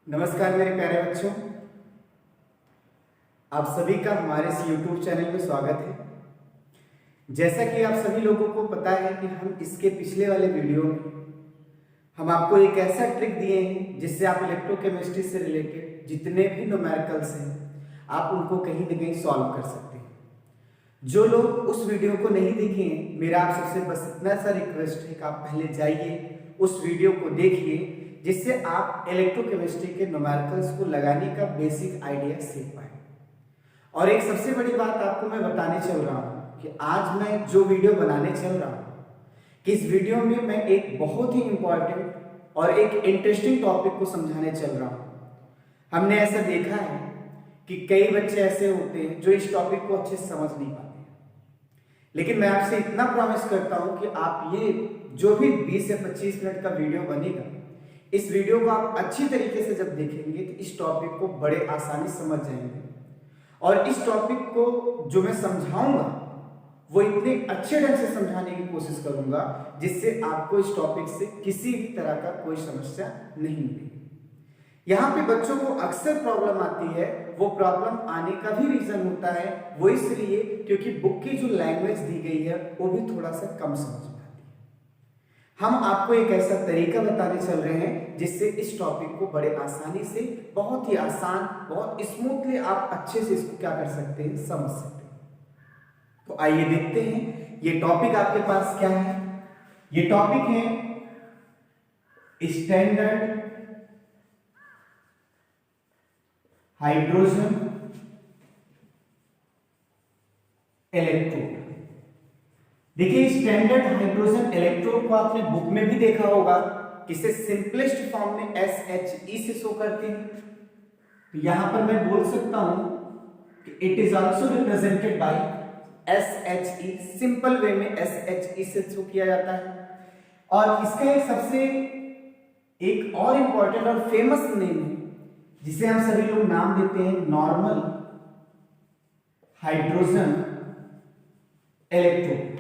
नमस्कार मेरे प्यारे बच्चों, आप सभी का हमारे इस YouTube चैनल में स्वागत है। जैसा कि आप सभी लोगों को पता है कि हम इसके पिछले वाले वीडियो में हम आपको एक ऐसा ट्रिक दिए हैं जिससे आप इलेक्ट्रोकेमिस्ट्री से रिलेटेड जितने भी न्यूमेरिकल्स हैं आप उनको कहीं न कहीं सॉल्व कर सकते हैं। जो लोग उस वीडियो को नहीं देखे हैं, मेरा आप सबसे बस इतना सा रिक्वेस्ट है कि आप पहले जाइए उस वीडियो को देखिए, जिससे आप इलेक्ट्रोकेमिस्ट्री के न्यूमेरिकल्स को लगाने का बेसिक आइडिया सीख पाए। और एक सबसे बड़ी बात आपको मैं बताने चल रहा हूं कि आज मैं जो वीडियो बनाने चल रहा हूं कि इस वीडियो में मैं एक बहुत ही इंपॉर्टेंट और एक इंटरेस्टिंग टॉपिक को समझाने चल रहा हूं। हमने ऐसा देखा है कि कई बच्चे ऐसे होते हैं जो इस टॉपिक को अच्छे से समझ नहीं पाते, लेकिन मैं आपसे इतना प्रॉमिस करता हूं कि आप ये जो भी 20 से 25 मिनट का वीडियो बनेगा, इस वीडियो को आप अच्छी तरीके से जब देखेंगे तो इस टॉपिक को बड़े आसानी समझ जाएंगे। और इस टॉपिक को जो मैं समझाऊंगा वो इतने अच्छे ढंग से समझाने की कोशिश करूंगा जिससे आपको इस टॉपिक से किसी भी तरह का कोई समस्या नहीं मिलेगी। यहाँ पे बच्चों को अक्सर प्रॉब्लम आती है, वो प्रॉब्लम आने का भी रीजन होता है वो इसलिए क्योंकि बुक की जो लैंग्वेज दी गई है वो भी थोड़ा सा कम समझ में आती है। हम आपको एक ऐसा तरीका बताने चल रहे हैं जिससे इस टॉपिक को बड़े आसानी से, बहुत ही आसान, बहुत स्मूथली आप अच्छे से इसको क्या कर सकते हैं, समझ सकते हैं। तो आइए देखते हैं ये टॉपिक आपके पास क्या है। ये टॉपिक है स्टैंडर्ड हाइड्रोजन इलेक्ट्रोड। देखिए, स्टैंडर्ड हाइड्रोजन इलेक्ट्रोड को आपने बुक में भी देखा होगा, इसे सिंपलेस्ट फॉर्म में SHE से शो करते हैं। तो यहां पर मैं बोल सकता हूं कि it is also represented by SHE। Simple way में SHE से शो किया जाता है। और इसका एक और इंपॉर्टेंट और फेमस नेम है जिसे हम सभी लोग नाम देते हैं नॉर्मल हाइड्रोजन इलेक्ट्रोड,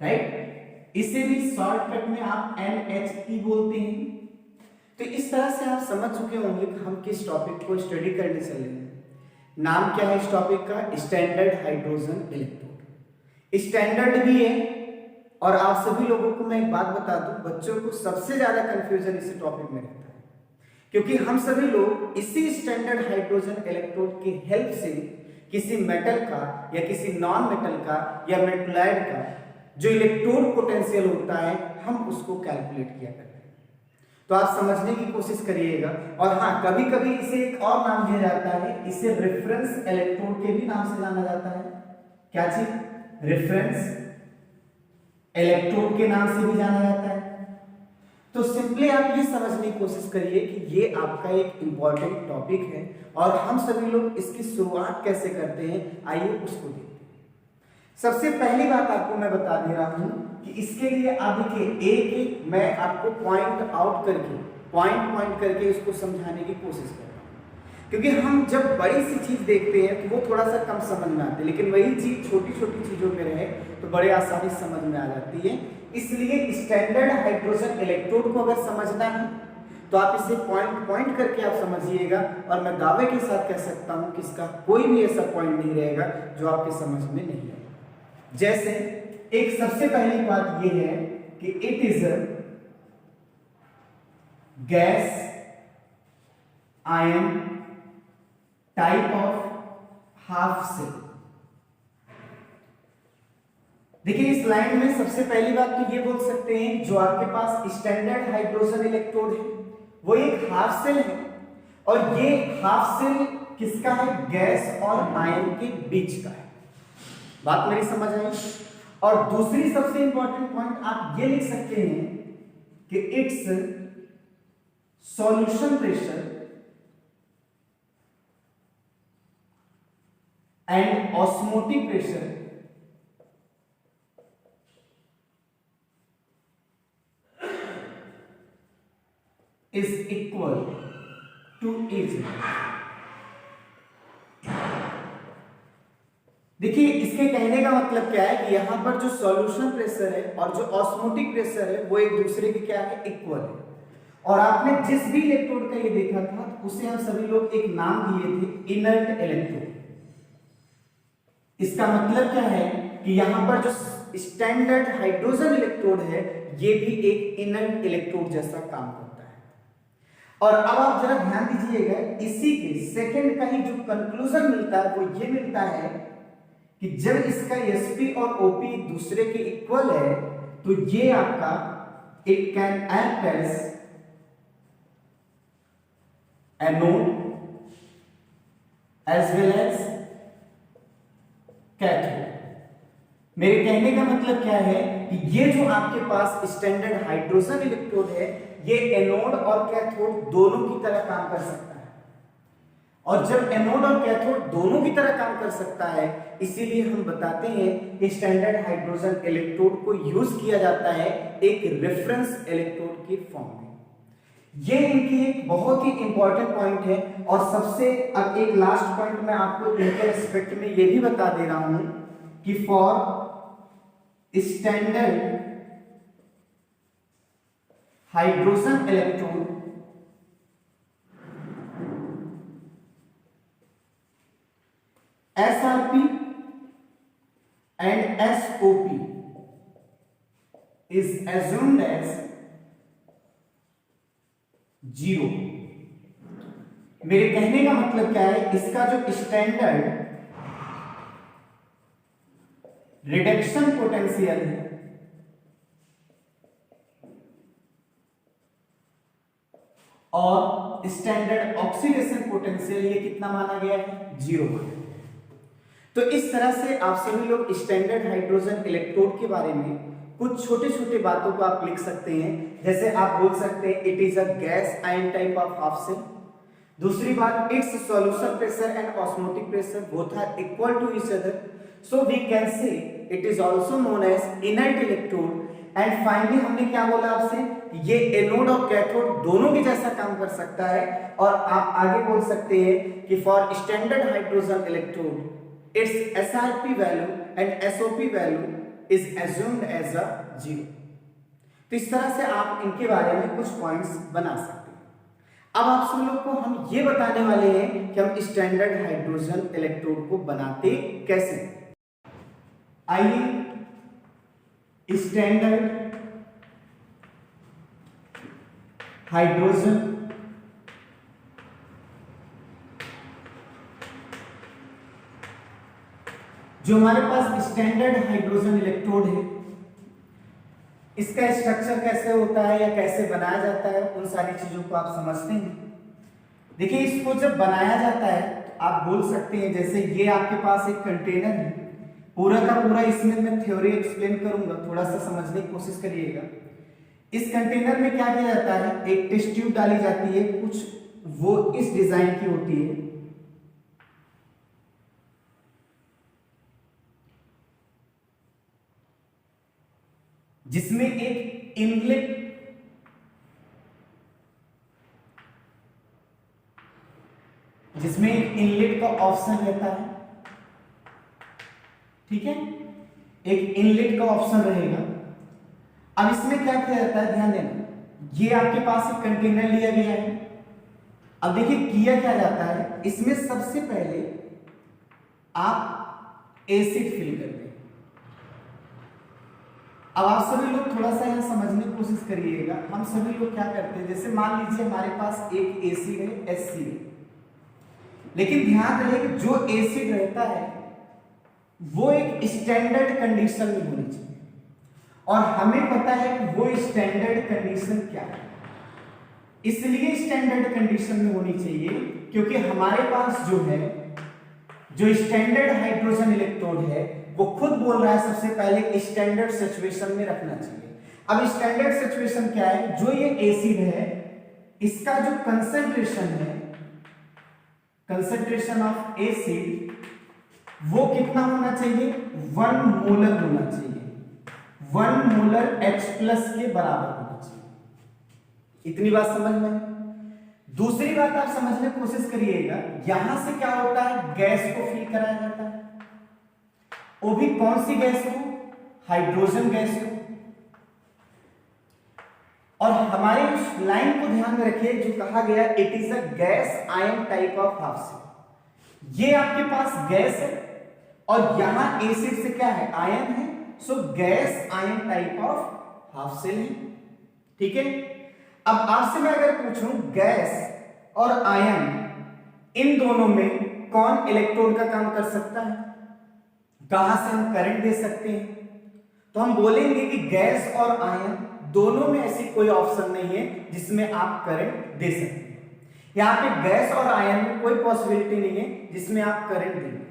राइट। इसे भी शॉर्टकट में आप NHE बोलते हैं। तो इस तरह से आप समझ चुके होंगे कि हम किस टॉपिक को स्टडी करने चले हैं। नाम क्या है इस टॉपिक का? Standard hydrogen electrode. स्टैंडर्ड भी है, और आप सभी लोगों को मैं एक बात बता दूं, बच्चों को सबसे ज्यादा कंफ्यूजन इसी टॉपिक में रहता है, क्योंकि हम सभी लोग इसी स्टैंडर्ड हाइड्रोजन इलेक्ट्रोड की हेल्प से किसी मेटल का या किसी नॉन मेटल का या मेटलाइड का जो इलेक्ट्रोड पोटेंशियल होता है हम उसको कैलकुलेट किया करते हैं। तो आप समझने की कोशिश करिएगा। और हाँ, कभी कभी इसे एक और नाम दिया जाता है, इसे रेफरेंस इलेक्ट्रोड के भी नाम से जाना जाता है। क्या चीज? रेफरेंस इलेक्ट्रोड के नाम से भी जाना जाता है। तो सिंपली आप ये समझने की कोशिश करिए कि ये आपका एक इंपॉर्टेंट टॉपिक है और हम सभी लोग इसकी शुरुआत कैसे करते हैं, आइए उसको देखते हैं। सबसे पहली बात आपको मैं बता दे रहा हूं कि इसके लिए आप देखिए, एक मैं आपको पॉइंट करके इसको समझाने की कोशिश कर रहा हूं, क्योंकि हम जब बड़ी सी चीज देखते हैं तो वो थोड़ा सा कम समझ में आती है, लेकिन वही चीज छोटी छोटी चीजों में रहे तो बड़े आसानी से समझ में आ जाती है। इसलिए स्टैंडर्ड हाइड्रोजन इलेक्ट्रोड को अगर समझना है तो आप इसे पॉइंट करके आप समझिएगा, और मैं दावे के साथ कह सकता हूं कि इसका कोई भी ऐसा पॉइंट नहीं रहेगा जो आपके समझ में नहीं आएगा। जैसे एक सबसे पहली बात यह है कि it is a gas ion type of half cell. देखिए, इस लाइन में सबसे पहली बात तो ये बोल सकते हैं, जो आपके पास स्टैंडर्ड हाइड्रोजन इलेक्ट्रोड है वो एक हाफ सेल है, और ये हाफ सेल किसका है? गैस और आयन के बीच का है। बात मेरी समझ आई? और दूसरी सबसे इंपॉर्टेंट पॉइंट आप ये लिख सकते हैं कि it's solution pressure and osmotic pressure is equal to each other। देखिए, इसके कहने का मतलब क्या है कि यहां पर जो सॉल्यूशन प्रेशर है और जो ऑस्मोटिक प्रेशर है वो एक दूसरे के क्या है? इक्वल है। और आपने जिस भी इलेक्ट्रोड का ये देखा था उसे हम सभी लोग एक नाम दिए थे इनर्ट इलेक्ट्रोड। इसका मतलब क्या है कि यहां पर जो स्टैंडर्ड हाइड्रोजन इलेक्ट्रोड है ये भी एक इनर्ट इलेक्ट्रोड जैसा काम करता है। और अब आप जरा ध्यान दीजिएगा, इसी के सेकंड का ही जो कंक्लूजन मिलता है वो ये मिलता है कि जब इसका sp और op दूसरे के इक्वल है तो ये आपका it can act as anode as well as cathode. मेरे कहने का मतलब क्या है कि ये जो आपके पास स्टैंडर्ड हाइड्रोजन इलेक्ट्रोड है ये एनोड और कैथोड दोनों की तरह काम कर सकता है। और जब एनोड और कैथोड दोनों की तरह काम कर सकता है इसीलिए हम बताते हैं कि स्टैंडर्ड हाइड्रोजन इलेक्ट्रोड को यूज किया जाता है एक रेफरेंस इलेक्ट्रोड के फॉर्म में। ये इनकी एक बहुत ही इंपॉर्टेंट पॉइंट है। और सबसे अब एक लास्ट पॉइंट मैं आपको इनके रिस्पेक्ट में ये भी बता दे रहा हूं कि for standard hydrogen electrode SRP and SOP is assumed as 0। मेरे कहने का मतलब क्या है, इसका जो स्टैंडर्ड रिडक्शन पोटेंशियल है और स्टैंडर्ड ऑक्सीडेशन पोटेंशियल ये कितना माना गया है, 0। तो इस तरह से आप सभी लोग स्टैंडर्ड हाइड्रोजन इलेक्ट्रोड के बारे में कुछ छोटे छोटे बातों को आप लिख सकते हैं। जैसे आप बोल सकते हैं it is a gas ion type of half cell. दूसरी बात, it's solution pressure and osmotic pressure both are equal to each other, so we can say it is also known as inert electrode. And finally हमने क्या बोला आपसे, ये anode और cathode दोनों के जैसा काम कर सकता है। और आप आगे बोल सकते हैं कि for standard hydrogen electrode its SRP value and SOP value is assumed as a 0। तो इस तरह से आप इनके बारे में कुछ पॉइंट्स बना सकते हैं। अब आप सब लोग को हम ये बताने वाले हैं कि हम स्टैंडर्ड हाइड्रोजन इलेक्ट्रोड को बनाते कैसे। आइए स्टैंडर्ड हाइड्रोजन जो हमारे पास स्टैंडर्ड हाइड्रोजन इलेक्ट्रोड है इसका स्ट्रक्चर कैसे होता है या कैसे बनाया जाता है उन सारी चीजों को आप समझते हैं। देखिए, इसको जब बनाया जाता है तो आप बोल सकते हैं जैसे ये आपके पास एक कंटेनर है, पूरा का पूरा इसमें मैं थ्योरी एक्सप्लेन करूंगा, थोड़ा सा समझने की कोशिश करिएगा। इस कंटेनर में क्या किया जाता है, एक टेस्ट ट्यूब डाली जाती है, कुछ वो इस डिजाइन की होती है, जिसमें एक इनलेट का ऑप्शन रहता है। ठीक है, एक इनलेट का ऑप्शन रहेगा। अब इसमें क्या किया जाता है, ध्यान देना, ये आपके पास एक कंटेनर लिया गया है। अब देखिए किया क्या जाता है, इसमें सबसे पहले आप एसिड फिल करते हैं। अब आप सभी लोग थोड़ा सा यहां समझने की कोशिश करिएगा। हम सभी लोग क्या करते हैं, जैसे मान लीजिए हमारे पास एक एसिड है HCl, लेकिन ध्यान रहे कि जो एसिड रहता है वो एक स्टैंडर्ड कंडीशन में होनी चाहिए। और हमें पता है कि वो स्टैंडर्ड कंडीशन क्या है, इसलिए स्टैंडर्ड कंडीशन में होनी चाहिए क्योंकि हमारे पास जो है, जो स्टैंडर्ड हाइड्रोजन इलेक्ट्रोड है वो खुद बोल रहा है सबसे पहले स्टैंडर्ड सिचुएशन में रखना चाहिए। अब स्टैंडर्ड सिचुएशन क्या है, जो ये एसिड है इसका जो कंसंट्रेशन है, कंसंट्रेशन ऑफ एसिड वो कितना होना चाहिए, 1 मोलर होना चाहिए, 1 मोलर H+ के बराबर होना चाहिए। इतनी बात समझ में। दूसरी बात आप समझने की कोशिश करिएगा, यहां से क्या होता है, गैस को फिल कराया जाता है, वो भी कौन सी गैस को, हाइड्रोजन गैस को। और हमारे उस लाइन को ध्यान में रखिए जो कहा गया it is a gas ion type of half cell. ये आपके पास गैस है और यहां एसिड से क्या है, आयन है, so gas ion type of half cell है। ठीक है, अब आपसे मैं अगर पूछूं गैस और आयन इन दोनों में कौन इलेक्ट्रोड का काम कर सकता है, कहां से हम करंट दे सकते हैं, तो हम बोलेंगे कि गैस और आयन दोनों में ऐसी कोई ऑप्शन नहीं है जिसमें आप करंट दे सकते हैं। यहां पे गैस और आयन में कोई पॉसिबिलिटी नहीं है जिसमें आप करंट देंगे।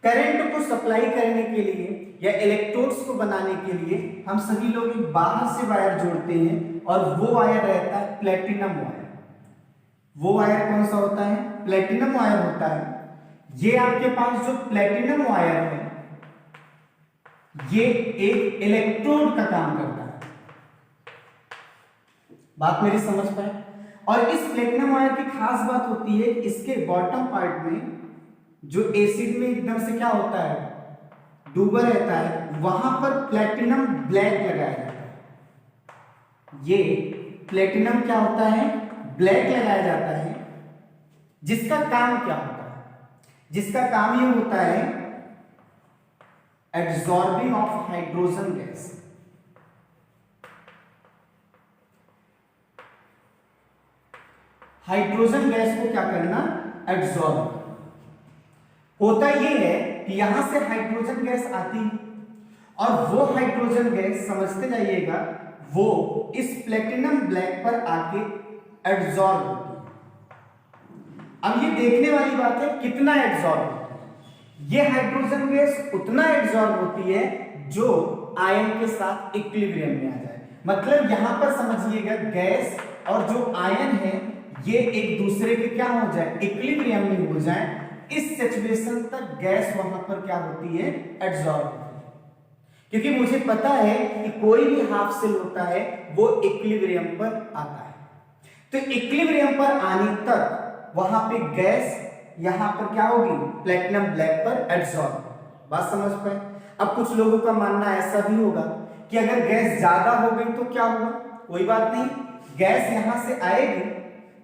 करंट को सप्लाई करने के लिए या इलेक्ट्रोड्स को बनाने के लिए हम सभी लोग बाहर से वायर जोड़ते हैं और वो वायर रहता है प्लेटिनम वायर। वो वायर कौन सा होता है, प्लेटिनम वायर होता है। ये आपके पास जो प्लेटिनम वायर है ये एक इलेक्ट्रोड का काम करता है। बात मेरी समझ पाए। और इस प्लेटिनम वायर की खास बात होती है इसके बॉटम पार्ट में जो एसिड में एकदम से क्या होता है, डूबा रहता है, वहां पर प्लेटिनम ब्लैक लगाया जाता है। ये प्लेटिनम क्या होता है, ब्लैक लगाया जाता है, जिसका काम क्या होता है, जिसका काम ये होता है absorbing of hydrogen gas. Hydrogen gas को क्या करना, एब्जॉर्ब। होता ये है कि यहां से हाइड्रोजन गैस आती है और वो हाइड्रोजन गैस समझते जाइएगा वो इस प्लेटिनम ब्लैक पर आके एब्जॉर्ब होती है। अब ये देखने वाली बात है कितना एब्जॉर्ब होता है। ये हाइड्रोजन गैस उतना एब्जॉर्ब होती है जो आयन के साथ इक्विलिब्रियम में आ जाए। मतलब यहां पर समझिएगा गैस और जो आयन है ये एक दूसरे के क्या हो जाए, इक्विलिब्रियम में हो जाए। इस सिचुएशन तक गैस वहां पर क्या होती है, एब्जॉर्ब होती है। क्योंकि मुझे पता है कि कोई भी हाफ सेल होता है वो इक्विलिब्रियम पर आता है, तो इक्विलिब्रियम पर आने तक वहां पे गैस यहां पर क्या होगी, प्लेटिनम ब्लैक पर एब्जॉर्ब। बात समझ पाए। अब कुछ लोगों का मानना ऐसा भी होगा कि अगर गैस ज्यादा हो गई तो क्या होगा, कोई बात नहीं, गैस यहां से आएगी,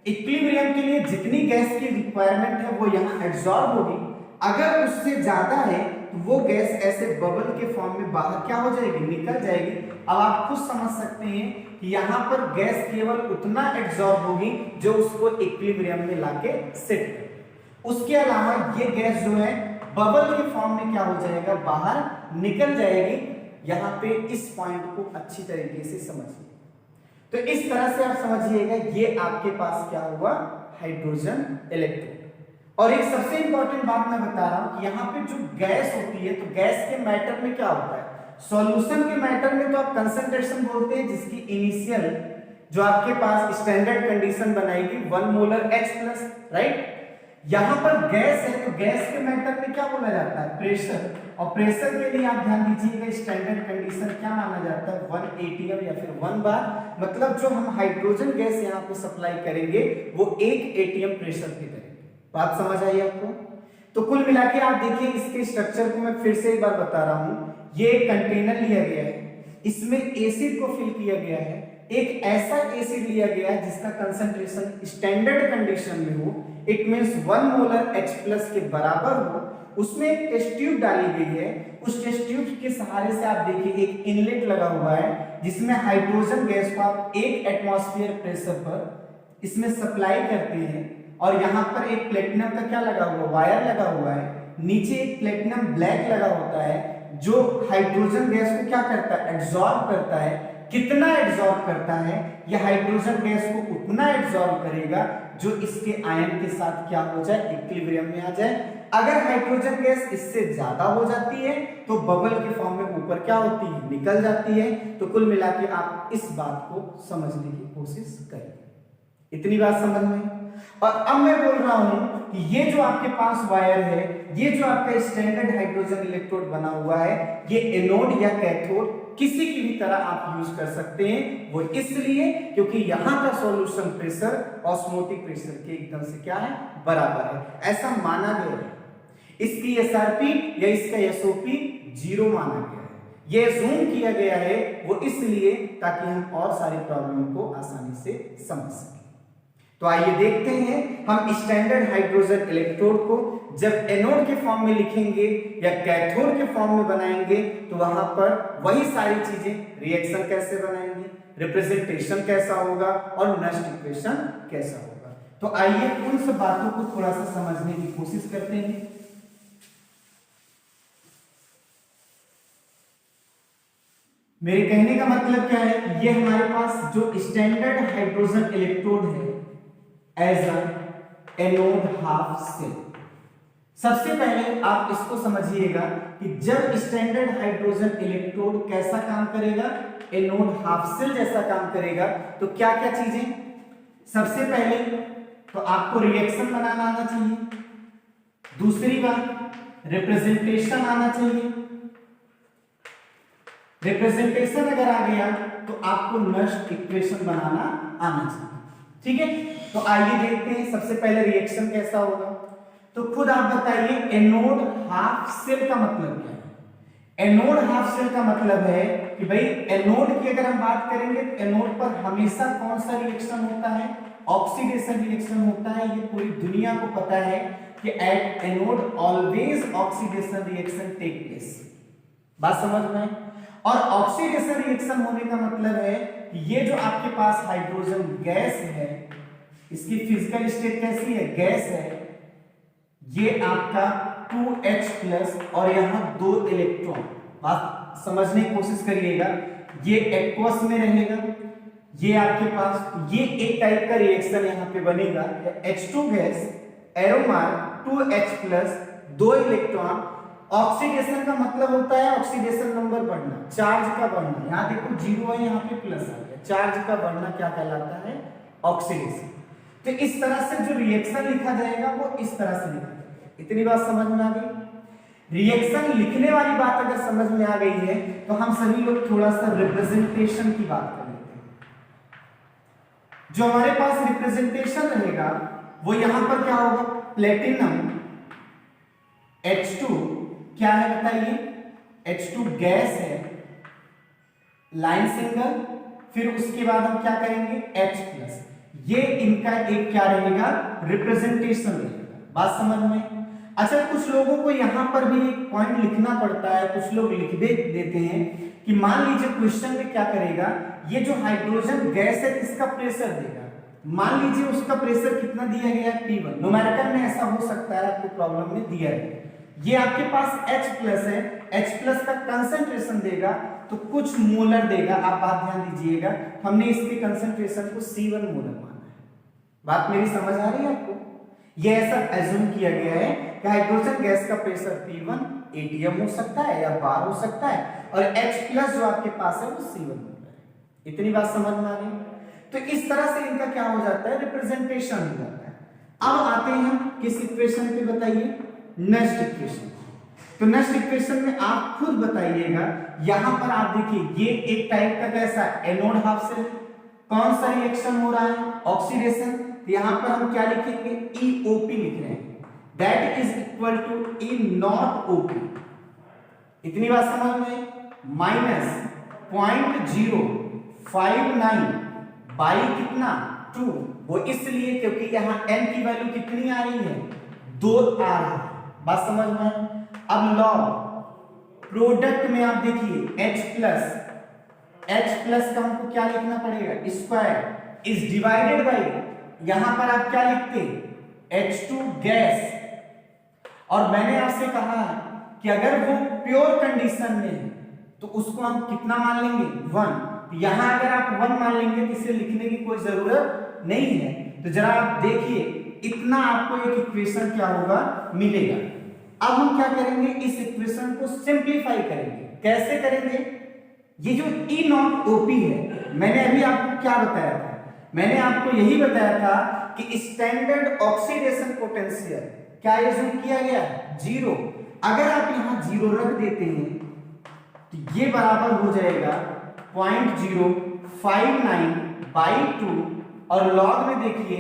इक्विलिब्रियम के लिए जितनी गैस की रिक्वायरमेंट है वो यहां एब्जॉर्ब होगी। अगर उससे ज्यादा है तो वो गैस ऐसे बबल के फॉर्म में बाहर क्या हो जाएगी, निकल जाएगी। अब आप खुद समझ सकते हैं कि यहां पर गैस केवल उतना एब्जॉर्ब होगी जो उसको इक्विलिब्रियम में लाके सेट करे। उसके अलावा ये गैस जो है बबल के फॉर्म में क्या हो जाएगा, बाहर निकल जाएगी। यहां पे इस पॉइंट को अच्छी तरीके से समझिए। तो इस तरह से आप समझिएगा ये आपके पास क्या हुआ, हाइड्रोजन इलेक्ट्रोड। और एक सबसे इंपॉर्टेंट बात मैं बता रहा हूं कि यहां पे जो गैस होती है तो गैस के मैटर में क्या होता है, सॉल्यूशन के मैटर में तो आप कंसंट्रेशन बोलते हैं जिसकी इनिशियल जो आपके पास स्टैंडर्ड कंडीशन बनाएगी 1 मोलर H+, राइट। यहां पर गैस है तो गैस के मैटर में क्या बोला जाता है, प्रेशर। और प्रेशर के लिए आप ध्यान दीजिएगा स्टैंडर्ड कंडीशन क्या माना जाता है, 1 atm या फिर 1 बार। मतलब जो हम हाइड्रोजन गैस यहाँ पे सप्लाई करेंगे वो 1 atm प्रेशर पे करेंगे। बात समझ आई आपको। तो कुल मिला के आप देखिए इसके स्ट्रक्चर को मैं फिर से एक बार बता रहा हूं। ये एक कंटेनर लिया गया है, इसमें एसिड को फिल किया गया है। एक ऐसा एसिड लिया गया है जिसका कंसंट्रेशन स्टैंडर्ड कंडीशन में हो, इट मींस 1 मोलर H+ के बराबर हो। उसमें एक टेस्ट ट्यूब डाली गई है, उस टेस्ट ट्यूब के सहारे से आप देखिए एक इनलेट लगा हुआ है जिसमें हाइड्रोजन गैस को आप 1 एटमॉस्फेयर प्रेशर पर इसमें सप्लाई करते हैं। और यहाँ पर एक प्लेटिनम का क्या लगा हुआ, वायर लगा हुआ है, नीचे एक प्लेटिनम ब्लैक लगा होता है जो हाइड्रोजन गैस को क्या करता है, एब्जॉर्ब करता है। कितना एब्जॉर्ब करता है, यह हाइड्रोजन गैस को उतना एब्जॉर्ब करेगा जो इसके आयन के साथ क्या हो जाए, इक्विलिब्रियम में आ जाए। अगर हाइड्रोजन गैस इससे ज्यादा हो जाती है तो बबल के फॉर्म में ऊपर क्या होती है, निकल जाती है। तो कुल मिला के आप इस बात को समझने की कोशिश करें। इतनी बात समझ में। और अब मैं बोल रहा हूं कि ये जो आपके पास वायर है, ये जो आपका स्टैंडर्ड हाइड्रोजन इलेक्ट्रोड बना हुआ है, ये एनोड या कैथोड किसी की भी तरह आप यूज कर सकते हैं। वो इसलिए क्योंकि यहां का सॉल्यूशन प्रेशर ऑस्मोटिक प्रेशर के एकदम से क्या है, बराबर है, ऐसा माना गया है। इसकी एसआरपी या इसका एसओपी 0 माना गया है। ये जूम किया गया है वो इसलिए ताकि हम और सारी प्रॉब्लम को आसानी से समझ सकें। तो आइए देखते हैं हम स्टैंडर्ड हाइड्रोजन इलेक्ट्रोड को जब एनोड के फॉर्म में लिखेंगे या कैथोड के फॉर्म में बनाएंगे तो वहां पर वही सारी चीजें, रिएक्शन कैसे बनाएंगे, रिप्रेजेंटेशन कैसा होगा और नष्ट इक्वेशन कैसा होगा। तो आइए उन सब बातों को थोड़ा सा समझने की कोशिश करते हैं। मेरे कहने का मतलब क्या है, ये हमारे पास जो स्टैंडर्ड हाइड्रोजन इलेक्ट्रोड है एज एनोड हाफ सेल। सबसे पहले आप इसको समझिएगा कि जब स्टैंडर्ड हाइड्रोजन इलेक्ट्रोड कैसा काम करेगा, एनोड हाफ सेल जैसा काम करेगा, तो क्या क्या चीजें, सबसे पहले तो आपको रिएक्शन बनाना आना चाहिए, दूसरी बात रिप्रेजेंटेशन आना चाहिए, रिप्रेजेंटेशन अगर आ गया तो आपको नष्ट इक्वेशन बनाना आना चाहिए। ठीक है, तो आइए देखते हैं सबसे पहले रिएक्शन कैसा होगा। तो खुद आप बताइए एनोड हाफ सेल का मतलब क्या है। एनोड हाफ सेल का मतलब है कि भाई एनोड की अगर हम बात करेंगे तो एनोड पर हमेशा कौन सा रिएक्शन होता है, ऑक्सीडेशन रिएक्शन होता है। ये पूरी दुनिया को पता है कि at anode always oxidation reaction take place. बात समझ में? और ऑक्सीडेशन रिएक्शन होने का मतलब है कि ये जो आपके पास हाइड्रोजन गैस है, इसकी फिजिकल स्टेट कैसी है, गैस है, ये आपका 2H+ और यहां 2 इलेक्ट्रॉन। बात समझने की कोशिश करिएगा, ये एक्वस में रहेगा, ये आपके पास ये एक टाइप का रिएक्शन यहां पे बनेगा, H2 gas Aeromar 2H+, 2 electron. Oxidation का मतलब होता है ऑक्सीडेशन नंबर बढ़ना, चार्ज का बढ़ना। यहां देखो 0 है, यहां पे प्लस आ गया, चार्ज का बढ़ना क्या कहलाता है, ऑक्सीडेशन। तो इस तरह से जो रिएक्शन लिखा जाएगा वो इस तरह से लिखा जाएगा। इतनी बात समझ में आ गई। रिएक्शन लिखने वाली बात अगर समझ में आ गई है तो हम सभी लोग थोड़ा सा रिप्रेजेंटेशन की बात कर लेते हैं। जो हमारे पास रिप्रेजेंटेशन रहेगा वो यहां पर क्या होगा, प्लेटिनम H2 क्या है बताइए, H2 गैस है, लाइन सिंगल, फिर उसके बाद हम क्या करेंगे H+, ये इनका एक क्या रहेगा, रिप्रेजेंटेशन रहेगा। बात समझ में? अच्छा, कुछ लोगों को यहां पर भी एक पॉइंट लिखना पड़ता है, कुछ लोग लिख देते हैं कि मान लीजिए क्वेश्चन में क्या करेगा, ये जो हाइड्रोजन गैस है इसका प्रेशर देगा, मान लीजिए उसका प्रेशर कितना दिया गया है, P1। न्यूमेरिकल में ऐसा हो सकता है, आपको प्रॉब्लम में दिया है। ये आपके पास H+ है, H+ का कंसंट्रेशन देगा तो कुछ मोलर देगा। आप बात ध्यान दीजिएगा, हमने इसके कंसंट्रेशन को C1 मोलर माना है। बात मेरी समझ आ रही है आपको? ये ऐसा एज्यूम किया गया है कि हाइड्रोजन गैस का प्रेशर P1 ATM हो सकता है या बार हो सकता है, और H+ जो आपके पास है वो C1 मोलर है। इतनी बात समझ में आ गई? तो इस तरह से इनका क्या हो जाता है, रिप्रेजेंटेशन हो जाता है। अब आते हैं हम किस इक्वेशन पे, बताइए, नेक्स्ट इक्वेशन। तो नेक्स्ट इक्वेशन में आप खुद बताइएगा, यहां पर आप देखिए ये एक टाइप का कैसा एनोड हाफ सेल, कौन सा रिएक्शन हो रहा है, ऑक्सीडेशन। तो यहां पर हम क्या लिखेंगे, EOP लिख रहे हैं, that is equal to E not OP। इतनी बात समझ में? -0.059 बाई कितना, 2। वो इसलिए क्योंकि यहां n की वैल्यू कितनी आ रही है, 2 आ रहा है। बात समझ में? अब लॉग प्रोडक्ट में आप देखिए H+ का हमको क्या लिखना पड़ेगा, स्क्वायर इज डिवाइडेड बाय, यहां पर आप क्या लिखते, H2 गैस। और मैंने आपसे कहा कि अगर वो प्योर कंडीशन में है तो उसको हम कितना मान लेंगे, 1। यहां अगर आप 1 मान लेंगे तो इसे लिखने की कोई जरूरत नहीं है। तो जरा आप देखिए, इतना आपको एक इक्वेशन क्या होगा, मिलेगा। अब हम क्या करेंगे, इस इक्वेशन को सिंपलीफाई करेंगे। कैसे करेंगे, ये जो E नॉट OP है, मैंने अभी आपको क्या बताया था, मैंने आपको यही बताया था कि स्टैंडर्ड ऑक्सीडेशन पोटेंशियल क्या एज्यूम किया गया, 0। अगर आप यहां 0 रख देते हैं तो ये बराबर हो जाएगा 0.059 बाई 2, और लॉग में देखिए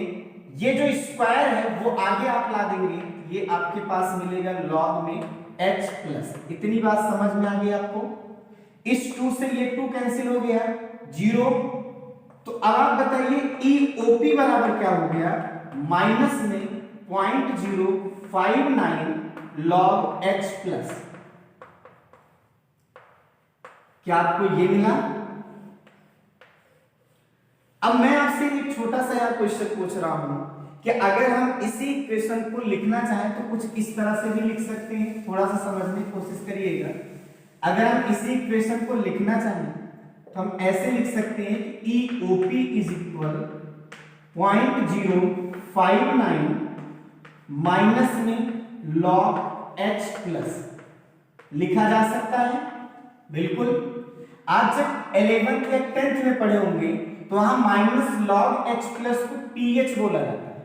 ये जो स्क्वायर है वो आगे आप ला देंगे, ये आपके पास मिलेगा लॉग में H+। इतनी बात समझ में आ गई आपको? इस 2 से ये 2 कैंसिल हो गया 0। तो अब आप बताइए EOP बराबर क्या हो गया, माइनस में 0.059 log H प्लस। क्या आपको ये मिला? अब मैं आपसे एक छोटा सा यार क्वेश्चन पूछ रहा हूं कि अगर हम इसी इक्वेशन को लिखना चाहें तो कुछ इस तरह से भी लिख सकते हैं, थोड़ा सा समझने की कोशिश करिएगा। अगर हम इसी इक्वेशन को लिखना चाहें तो हम ऐसे लिख सकते हैं कि EOP इज इक्वल 0.059 माइनस में log H प्लस लिखा जा सकता है। बिल्कुल, आज जब 11th या 10th में पढ़े होंगे तो वहां माइनस log H प्लस को PH बोला जाता है।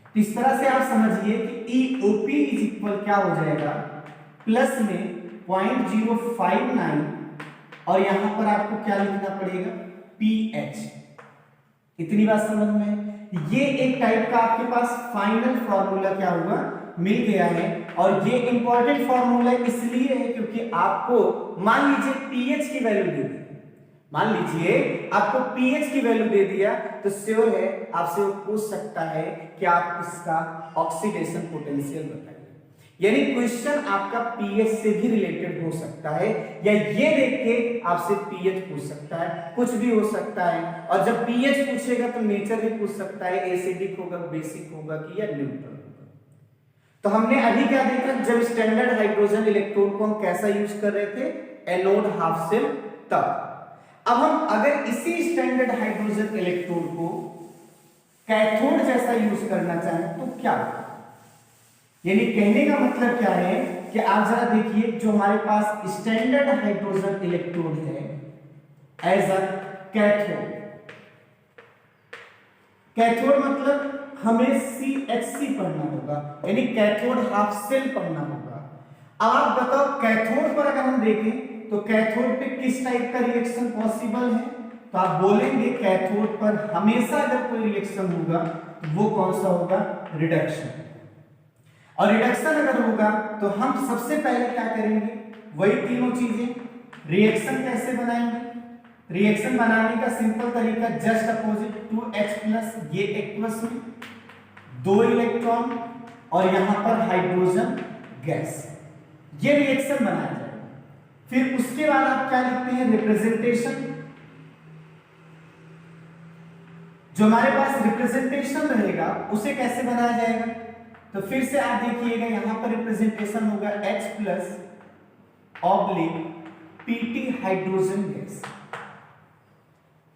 तो इस तरह से आप समझिए कि EOP इज इक्वल क्या हो जाएगा, प्लस में 0.059 और यहां पर आपको क्या लिखना पड़ेगा, PH। इतनी बात समझ में? ये एक टाइप का आपके पास फाइनल फॉर्मूला क्या होगा, मिल गया है। और ये इंपॉर्टेंट फॉर्मूला इसलिए है क्योंकि आपको मान लीजिए पीएच की वैल्यू दे दी, मान लीजिए आपको पीएच की वैल्यू दे दिया तो श्योर है आपसे वो पूछ सकता है कि आप इसका ऑक्सीडेशन पोटेंशियल बताइए। यानी क्वेश्चन आपका पीएच से भी रिलेटेड हो सकता है, या ये देख के आपसे पीएच पूछ सकता है, कुछ भी हो सकता है। और जब पीएच पूछेगा तो नेचर भी पूछ सकता है, एसिडिक होगा, बेसिक होगा कि या न्यूट्रल होगा। तो हमने अभी क्या देखा, जब स्टैंडर्ड हाइड्रोजन इलेक्ट्रोड को हम कैसा यूज कर रहे थे, एनोड हाफ शेल तब। अब हम अगर इसी स्टैंडर्ड हाइड्रोजन इलेक्ट्रोड को कैथोड जैसा यूज करना चाहें तो क्या, यानी कहने का मतलब क्या है कि आप जरा देखिए, जो हमारे पास स्टैंडर्ड हाइड्रोजन इलेक्ट्रोड है एज अ कैथोड, कैथोड मतलब हमें CHC पढ़ना होगा, यानी कैथोड हाफ शेल पढ़ना होगा। अब आप बताओ कैथोड पर अगर हम देखें तो कैथोड पे किस टाइप का रिएक्शन पॉसिबल है, तो आप बोलेंगे कैथोड पर हमेशा अगर कोई रिएक्शन होगा तो वो कौन सा होगा, रिडक्शन। और रिडक्शन अगर होगा तो हम सबसे पहले क्या करेंगे, वही तीनों चीजें। रिएक्शन कैसे बनाएंगे, रिएक्शन बनाने का सिंपल तरीका जस्ट अपोजिट 2H प्लस, ये एक्वस में 2 इलेक्ट्रॉन और यहां पर हाइड्रोजन गैस, ये रिएक्शन बनाया जाएगा। फिर उसके बाद आप क्या लिखते हैं, रिप्रेजेंटेशन। जो हमारे पास रिप्रेजेंटेशन रहेगा उसे कैसे बनाया जाएगा, तो फिर से आप देखिएगा यहां पर रिप्रेजेंटेशन होगा H plus oblique PT hydrogen gas.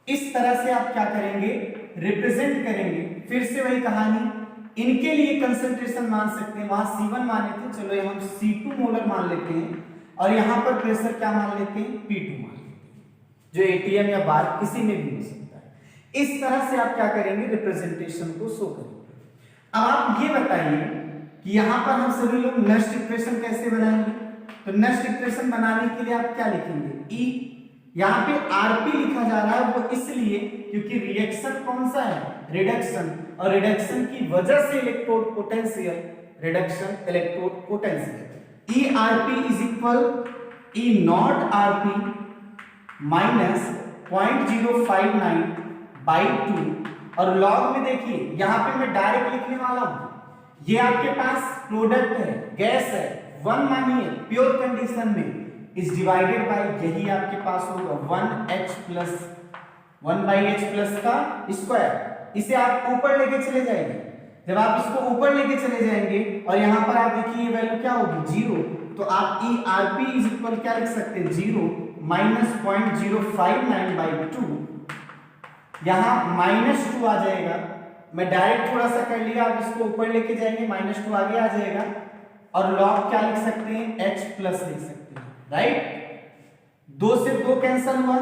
इस तरह से आप क्या करेंगे, रिप्रेजेंट करेंगे। फिर से वही कहानी, इनके लिए कंसंट्रेशन मान सकते हैं, वहां C1 माने थे, चलो हम C2 मोलर मान लेते हैं, और यहां पर प्रेशर क्या मान लेते हैं, P2 मान लेते हैं, जो ATM या बार किसी में भी हो सकता है। इस तरह से आप क्या करेंगे, रिप्रेजेंटेशन को शो करेंगे। अब आप ये बताइए कि यहां पर हम सभी लोग नेक्स्ट इक्वेशन कैसे बनाएंगे, तो नेक्स्ट इक्वेशन बनाने के लिए आप क्या लिखेंगे, E, यहां पे Rp लिखा जा रहा है, वो इसलिए क्योंकि रिएक्शन कौन सा है, रिडक्शन, और रिडक्शन की वजह से electrode potential, reduction electrode potential. ERP is equal E not RP minus 0.059 by 2, और लॉग में देखिए यहां पे मैं डायरेक्ट लिखने वाला हूं, ये आपके पास प्रोडक्ट है, गैस है, 1 मानिए प्योर कंडीशन में, इज डिवाइडेड बाय, यही आपके पास होगा 1H प्लस 1/H प्लस का स्क्वायर। इसे आप ऊपर लेके चले जाएंगे, जब आप इसको ऊपर लेके चले जाएंगे और यहां पर आप देखिए वैल्यू क्या होगी, 0, तो आप ERP इज इक्वल क्या लिख सकते हैं, 0 माइनस 0.059/2, यहां -2 आ जाएगा। मैं डायरेक्ट थोड़ा सा कर लिया, आप इसको ऊपर लेके जाएंगे -2 आगे आ जाएगा, और लॉग क्या लिख सकते हैं, H प्लस लिख सकते हैं, राइट। 2 से 2 कैंसिल हुआ,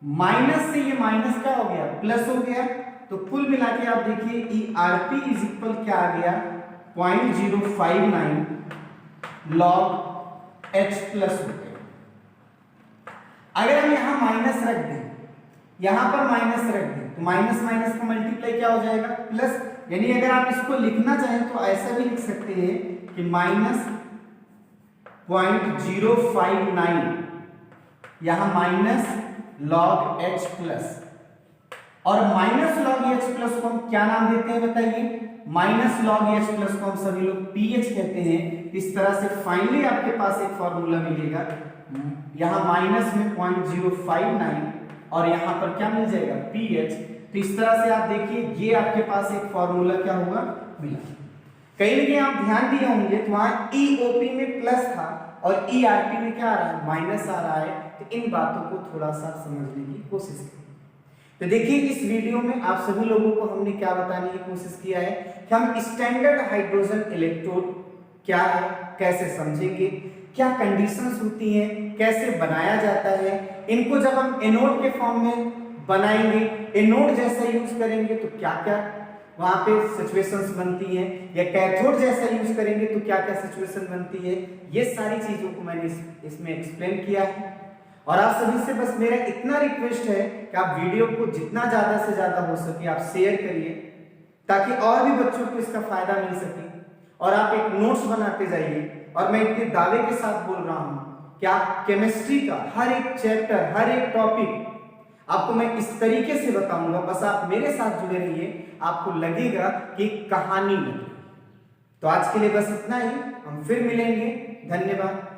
माइनस से ये माइनस क्या हो गया, प्लस हो गया, तो कुल मिला के आप देखिए ERP इज इक्वल क्या आ गया, 0.059 लॉग H प्लस हो गया। अगर हम यहां माइनस रख दें, यहां पर माइनस रख दें, तो माइनस माइनस का मल्टीप्लाई क्या हो जाएगा, प्लस। यानी अगर आप इसको लिखना चाहें तो ऐसा भी लिख सकते हैं कि -0.059 यहां माइनस लॉग एच प्लस, और माइनस लॉग एच प्लस को हम क्या नाम देते हैं बताइए? माइनस लॉग एच प्लस को हम सभी लोग पीएच कहते हैं। इस तरह से फाइनली आपके पास एक फॉर्मूला मिलेगा, यहां माइनस में 0.059 और यहां पर क्या मिल जाएगा? पीएच। तो इस तरह से आप देखिए ये आपके पास एक फॉर्मूला क्या होगा? मिला। कहीं ना कहीं आप ध्यान दिए होंगे तो वहां ईओपी में प्लस था और ईआरपी में क्या आ रहा है? माइनस आ रहा है। तो इन बातों को थोड़ा सा समझने की कोशिश करें। तो देखिए इस वीडियो में आप सभी लोगों को हमने क्या बताने की कोशिश किया है कि हम स्टैंडर्ड हाइड्रोजन इलेक्ट्रोड क्या है, कैसे समझेंगे, क्या कंडीशंस होती हैं, कैसे बनाया जाता है, इनको जब हम एनोड के फॉर्म में बनाएंगे, एनोड जैसा यूज करेंगे तो क्या क्या वहां पे सिचुएशंस बनती हैं, या कैथोड जैसा यूज करेंगे तो क्या क्या सिचुएशन बनती है, ये सारी चीजों को मैंने इसमें एक्सप्लेन किया है। और आप सभी से बस मेरा इतना रिक्वेस्ट है कि आप वीडियो को जितना ज्यादा से ज्यादा हो सके आप शेयर करिए, ताकि और भी बच्चों को इसका फायदा मिल सके, और आप एक नोट्स बनाते जाइए। और मैं इतने दावे के साथ बोल रहा हूं कि आप केमिस्ट्री का हर एक चैप्टर, हर एक टॉपिक आपको मैं इस तरीके से बताऊंगा, बस आप मेरे साथ जुड़े रहिए, आपको लगेगा कि कहानी लगी। तो आज के लिए बस इतना ही, हम फिर मिलेंगे। धन्यवाद।